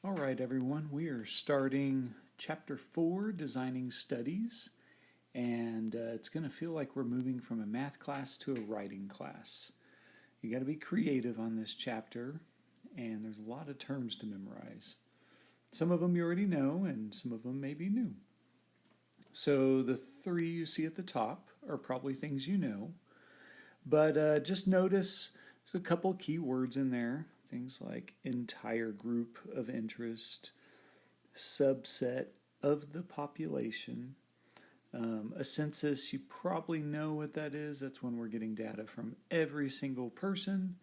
All right, everyone, we are starting Chapter 4, Designing Studies, and it's going to feel like we're moving from a math class to a writing class. You got to be creative on this chapter, and there's a lot of terms to memorize. Some of them you already know, and some of them may be new. So the three you see at the top are probably things you know, but just notice there's a couple key words in there. Things like entire group of interest, subset of the population. A census, you probably know what that is. That's when we're getting data from every single person,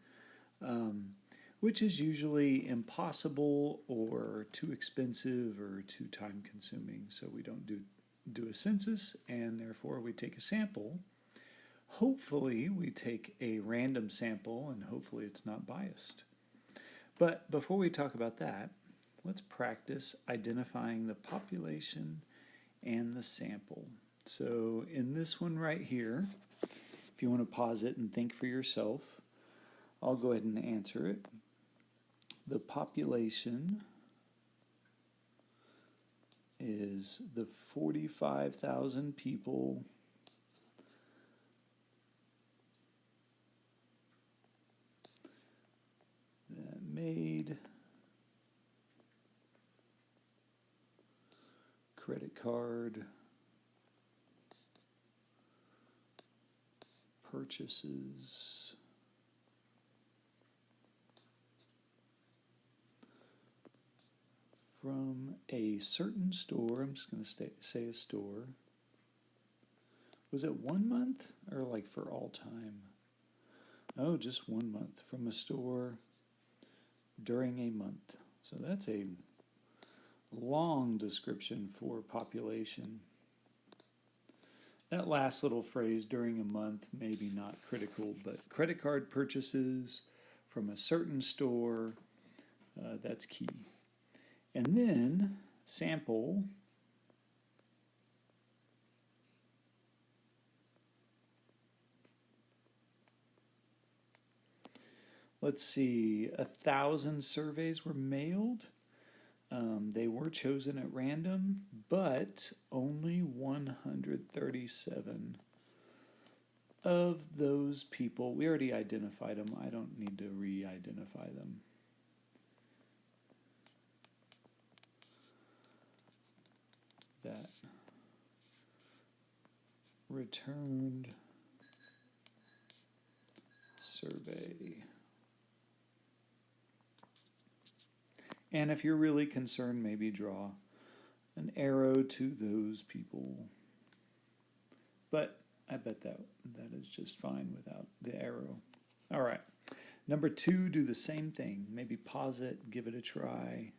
which is usually impossible or too expensive or too time consuming. So we don't do a census, and therefore we take a sample. Hopefully we take a random sample, and hopefully it's not biased. But before we talk about that, let's practice identifying the population and the sample. So in this one right here, if you want to pause it and think for yourself, I'll go ahead and answer it. The population is the 45,000 people that made credit card purchases from a certain store. I'm just going to say a store. Was it 1 month or like for all time? Oh, just 1 month. From a store during a month. So that's a long description for population. That last little phrase, during a month, maybe not critical, but credit card purchases from a certain store, that's key. And then sample, let's see, 1,000 surveys were mailed. They were chosen at random, but only 137 of those people, we already identified them. I don't need to re-identify them. That returned survey. And if you're really concerned, maybe draw an arrow to those people. But I bet that is just fine without the arrow. All right. Number 2, do the same thing. Maybe pause it, give it a try.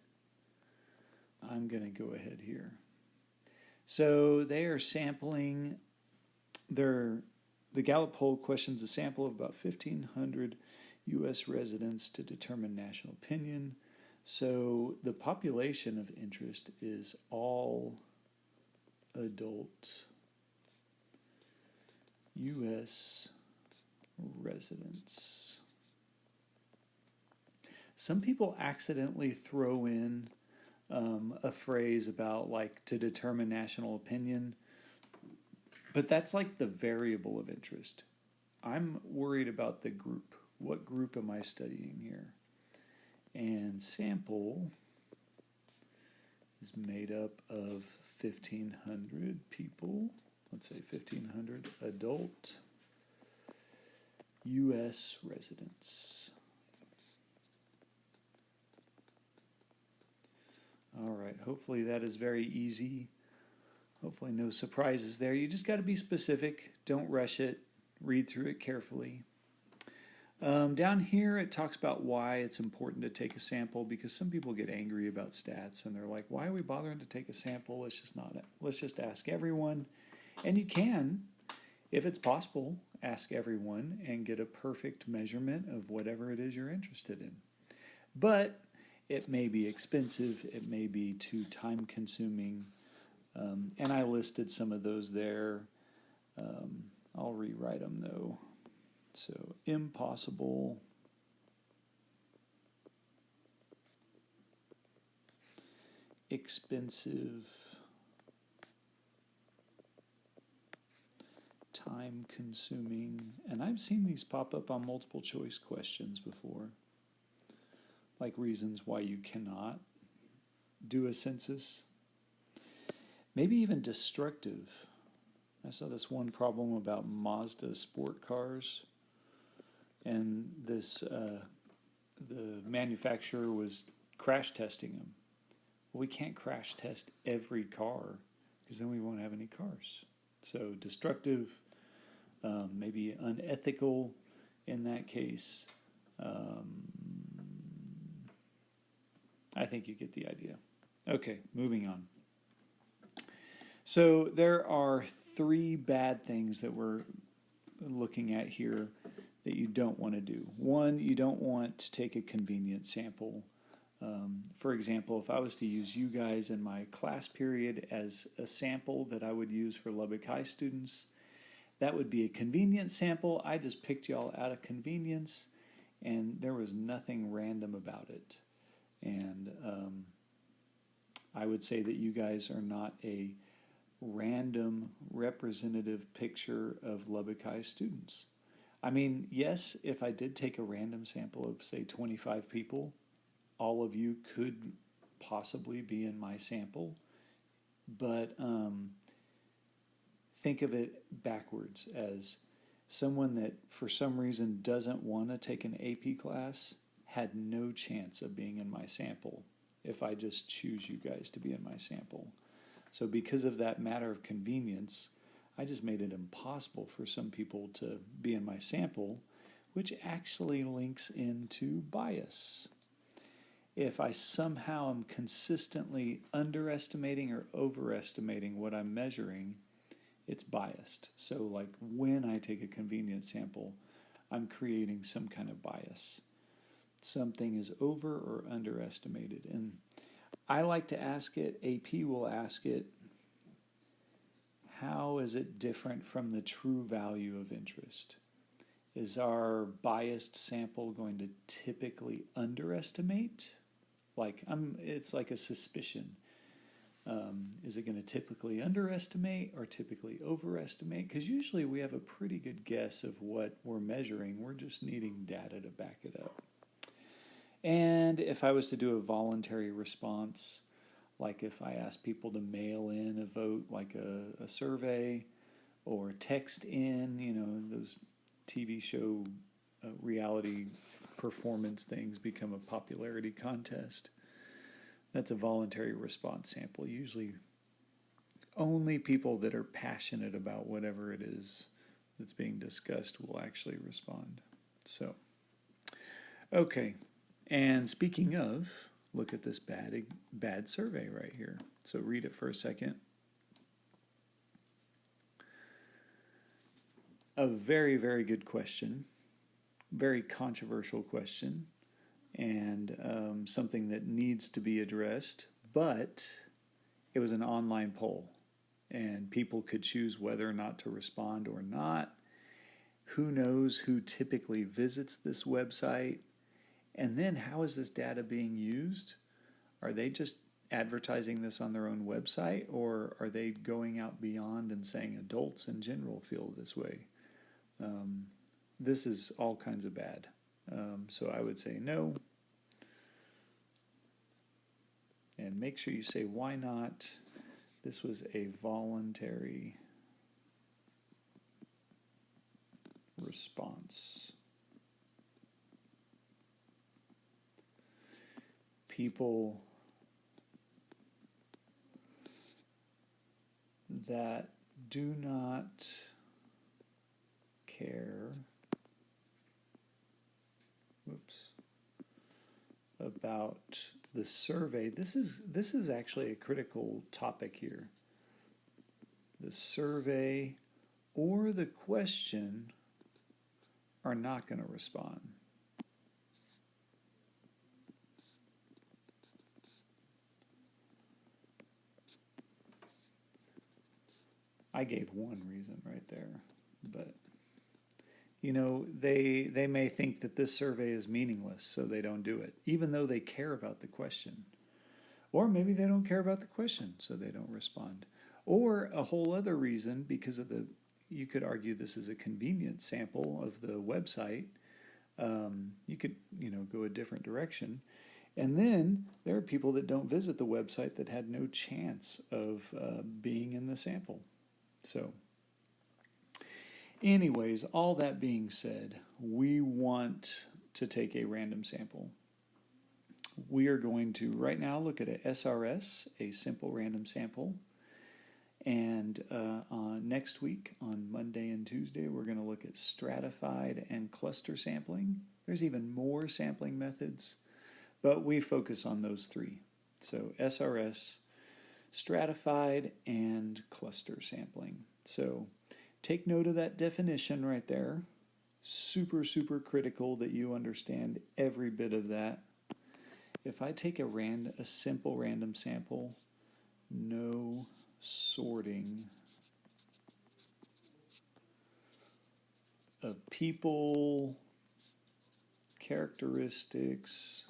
I'm going to go ahead here. So they are sampling the Gallup poll questions a sample of about 1,500 U.S. residents to determine national opinion. So the population of interest is all adult U.S. residents. Some people accidentally throw in a phrase about like to determine national opinion, but that's like the variable of interest. I'm worried about the group. What group am I studying here? And sample is made up of 1,500 people. Let's say 1,500 adult U.S. residents. All right, hopefully that is very easy. Hopefully no surprises there. You just got to be specific. Don't rush it. Read through it carefully. Down here it talks about why it's important to take a sample, because some people get angry about stats and they're like, why are we bothering to take a sample? Let's just ask everyone. And you can, if it's possible, ask everyone and get a perfect measurement of whatever it is you're interested in. But it may be expensive, it may be too time consuming, and I listed some of those there. I'll rewrite them though. So impossible expensive, time-consuming, and I've seen these pop up on multiple choice questions before, like reasons why you cannot do a census. Maybe even destructive. I saw this one problem about Mazda sport cars, and the manufacturer was crash testing them. Well, we can't crash test every car because then we won't have any cars. So destructive, maybe unethical in that case. I think you get the idea. Okay, moving on. So there are 3 bad things that we're looking at here that you don't want to do. One, you don't want to take a convenient sample. For example, if I was to use you guys in my class period as a sample that I would use for Lubbock High students, that would be a convenient sample. I just picked y'all out of convenience, and there was nothing random about it. And I would say that you guys are not a random representative picture of Lubbock High students. I mean, yes, if I did take a random sample of, say, 25 people, all of you could possibly be in my sample, but think of it backwards as someone that for some reason doesn't want to take an AP class had no chance of being in my sample if I just choose you guys to be in my sample. So because of that matter of convenience, I just made it impossible for some people to be in my sample, which actually links into bias. If I somehow am consistently underestimating or overestimating what I'm measuring, it's biased. So like when I take a convenient sample, I'm creating some kind of bias. Something is over or underestimated. And I like to ask it, AP will ask it, how is it different from the true value of interest? Is our biased sample going to typically underestimate? It's like a suspicion. Is it going to typically underestimate or typically overestimate? Because usually we have a pretty good guess of what we're measuring. We're just needing data to back it up. And if I was to do a voluntary response, like if I asked people to mail in a vote, like a survey, or text in, those TV show reality performance things become a popularity contest. That's a voluntary response sample. Usually only people that are passionate about whatever it is that's being discussed will actually respond. So, okay. And speaking of, look at this bad survey right here. So read it for a second. A very, very good question. Very controversial question. And something that needs to be addressed. But it was an online poll. And people could choose whether or not to respond or not. Who knows who typically visits this website? And then how is this data being used? Are they just advertising this on their own website, or are they going out beyond and saying adults in general feel this way? This is all kinds of bad. So I would say no. And make sure you say why not. This was a voluntary response. People that do not care about the survey. This is actually a critical topic here. The survey or the question are not going to respond. I gave one reason right there, but they may think that this survey is meaningless, so they don't do it, even though they care about the question. Or maybe they don't care about the question, so they don't respond. Or a whole other reason, because of you could argue this is a convenient sample of the website. You could, go a different direction. And then there are people that don't visit the website that had no chance of being in the sample. So, anyways, all that being said, we want to take a random sample. We are going to right now look at a SRS, a simple random sample. And next week, on Monday and Tuesday, we're going to look at stratified and cluster sampling. There's even more sampling methods, but we focus on those three. So SRS, stratified, and cluster sampling. So take note of that definition right there. Super, super critical that you understand every bit of that. If I take a simple random sample, no sorting of people, characteristics,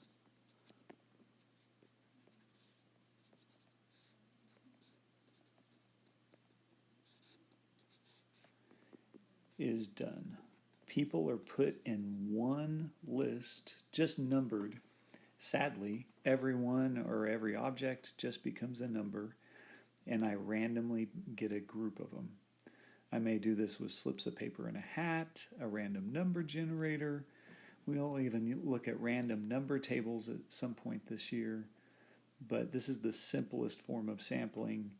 is done. People are put in one list, just numbered. Sadly, everyone or every object just becomes a number, and I randomly get a group of them. I may do this with slips of paper and a hat, a random number generator. We'll even look at random number tables at some point this year, but this is the simplest form of sampling,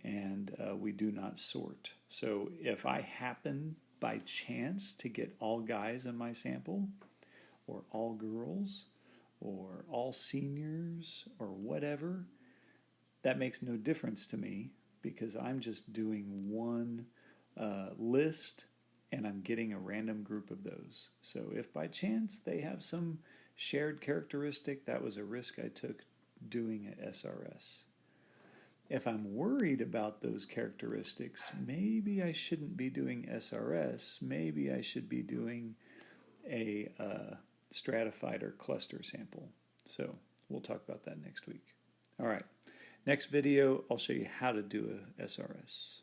and we do not sort. So if I happen by chance to get all guys in my sample, or all girls, or all seniors, or whatever, that makes no difference to me because I'm just doing one list and I'm getting a random group of those. So if by chance they have some shared characteristic, that was a risk I took doing an SRS. If I'm worried about those characteristics, maybe I shouldn't be doing SRS. Maybe I should be doing a stratified or cluster sample. So we'll talk about that next week. All right. Next video, I'll show you how to do a SRS.